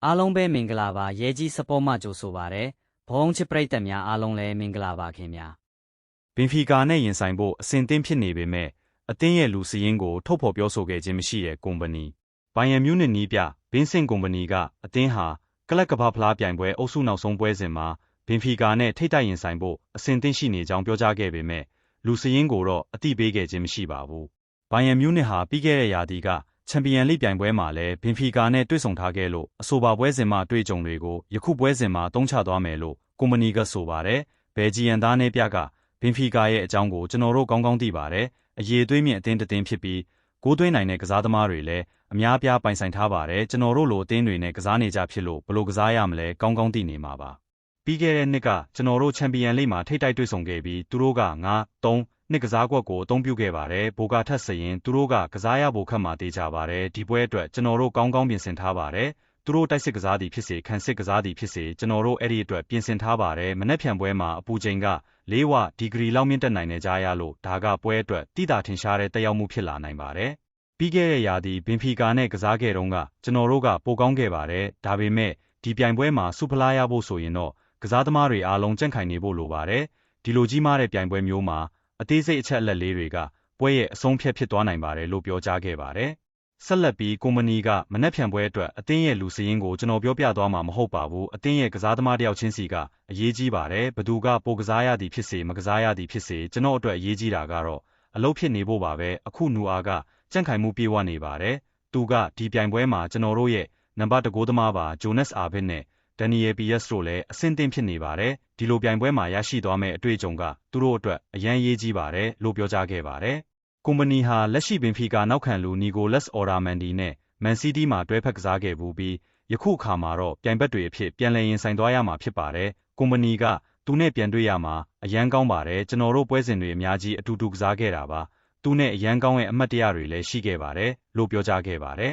အားလုံးပဲမင်္ဂလာပါရဲကြီးစပေါ်မှကြိုဆိုပါရယ်ဘုံချစ်ပရိသတ်များအားလုံးလည်းမင်္ဂလာပါခင်ဗျာဘင်ဖီကာနဲ့ရင်ဆိုင်ဖို့အဆင်သင့်ဖြစ်နေပေမဲ့အသင်းရဲ့လူစည်းရင်းကိုထုတ်ဖော်ပြောဆိုခဲ့ခြင်းမရှိတဲ့ကုမ္ပဏီဘိုင်ယန်မြူးနစ်နီးပြဘင်းစင်ကုမ္ပဏီကအသင်းဟာကလပ်ကမ္ဘာဖလားပြိုင်ပွဲအုပ်စုနောက်ဆုံးပွဲစဉ်မှာဘင်ဖီကာနဲ့ထိပ်တိုက်ရင်ဆိုင်ဖို့အဆင်သင့်ရှိနေကြောင်းပြောကြားခဲ့ပေမဲ့လူစည်းရင်းကိုတော့အတိပေးခဲ့ခြင်းမရှိပါဘူးဘိုင်ယန်မြူးနစ်ဟာပြီးခဲ့တဲ့ရာသီကချန်ပီယံလိပြိုင်ပွဲမှာလည်းဘင်ဖီကာနဲ့တွေ့ဆုံထားခဲ့လို့အဆိုပါပွဲစဉ်မှာတွေ့ကြုံတွေကိုယခုပွဲစဉ်မှာတုံးချသွားမယ်လို့ကုမ္ပဏီကဆိုပါတယ်ဘယ်ဂျီယန်သားနဲ့ပြကဘင်ဖီကာရဲ့အကြောင်းကိုကျွန်တော်တို့ကောင်းကောင်းသိပါတယ်အရေးသွေးမြင့်အသင်းတစ်သင်းဖြစ်ပြီးဂိုးသွင်းနိုင်တဲ့ကစားသမားတွေလည်းအများပြားပိုင်ဆိုင်ထားပါတယ်ကျွန်တော်တို့လိုအသင်းတွေနဲ့ကစားနေကြဖြစ်လို့ဘယ်လိုကစားရမလဲကောင်းကောင်းသိနေမှာပါပြီးခဲ့တဲ့နှစ်ကကျွန်တော်တို့ချန်ပီယံလိမှာထိပ်တိုက်တွေ့ဆုံခဲ့ပြီးသူတို့က9-3နှစ်ကစားကွက်ကိုအသုံးပြုခဲ့ပါတယ်ဘိုကာထက်စရင်သူတို့ကကစားရဖို့ခက်မှတေးကြပါတယ်ဒီပွဲအတွက်ကျွန်တော်တို့ကောင်းကောင်းပြင်ဆင်ထားပါတယ်သူတို့တိုက်စစ်ကစားသည်ဖြစ်စေခံစစ်ကစားသည်ဖြစ်စေကျွန်တော်တို့အဲ့ဒီအတွက်ပြင်ဆင်ထားပါတယ်မနေ့ဖြန်ပွဲမှာအပူချိန်က4 ဝဒီဂရီလောက်မြင့်တက်နိုင်နေကြရလို့ဒါကပွဲအတွက်တိတာထင်ရှားတဲ့တက်ရောက်မှုဖြစ်လာနိုင်ပါတယ်ပြီးခဲ့တဲ့ရာသီဘင်ဖီကာနဲ့ကစားခဲ့တုန်းကကျွန်တော်တို့ကပိုကောင်းခဲ့ပါတယ်ဒါပေမဲ့ဒီပြိုင်ပွဲမှာစူဖလားရဖို့ဆိုရင်တော့ကစားသမားတွေအားလုံးကြန့်ခိုင်နေဖို့လိုပါတယ်ဒီလိုကြီးမားတဲ့ပြိုင်ပွဲမျိုးမှာအသေးစိတ်အချက်အလက်လေးတွေကပွဲရဲ့အဆုံးဖြတ်ဖြစ်သွားနိုင်ပါတယ်လို့ပြောကြားခဲ့ပါတယ်ဆက်လက်ပြီးကုမ္ပဏီကမနက်ဖြန်ပွဲအတွက်အသင်းရဲ့လူစည်းရင်းကိုကျွန်တော်ပြောပြသွားမှာမဟုတ်ပါဘူးအသင်းရဲ့ကစားသမားတယောက်ချင်းစီကအရေးကြီးပါတယ်ဘသူကပိုကစားရသည်ဖြစ်စေမကစားရသည်ဖြစ်စေကျွန်တော်အတွက်အရေးကြီးတာကတော့အလုပ်ဖြစ်နေဖို့ပါပဲအခုနူအားကကြန့်ခိုင်မှုပြေဝနေပါတယ်သူကဒီပြိုင်ပွဲမှာကျွန်တော်တို့ရဲ့နံပါတ်1ဂိုးသမားပါဂျိုနက်စ်အာဗစ်နဲ့ဒန်နီယယ်ပီယက်စ်တို့လည်းအဆင့်သင့်ဖြစ်နေပါတယ်ဒီလိုပြိုင်ပွဲမှာရရှိသွားမယ့်အတွေ့အကြုံကသူတို့အတွက်အရန်ရေးကြီးပါတယ်လို့ပြောကြားခဲ့ပါတယ်ကုမ္ပဏီဟာလက်ရှိဘင်ဖီကာနောက်ခံလူနီကိုလက်စ်အော်ရာမန်ဒီနဲ့မန်စီးတီးမှာတွဲဖက်ကစားခဲ့ပြီးယခုအခါမှာတော့ပြိုင်ဘက်တွေအဖြစ်ပြန်လည်ရင်ဆိုင်သွားရမှာဖြစ်ပါတယ်ကုမ္ပဏီကသူနဲ့ပြန်တွေ့ရမှာအရန်ကောင်းပါတယ်ကျွန်တော်တို့ပွဲစဉ်တွေအများကြီးအတူတူကစားခဲ့တာပါသူနဲ့အရန်ကောင်းရဲ့အမှတ်တရတွေလည်းရှိခဲ့ပါတယ်လို့ပြောကြားခဲ့ပါတယ်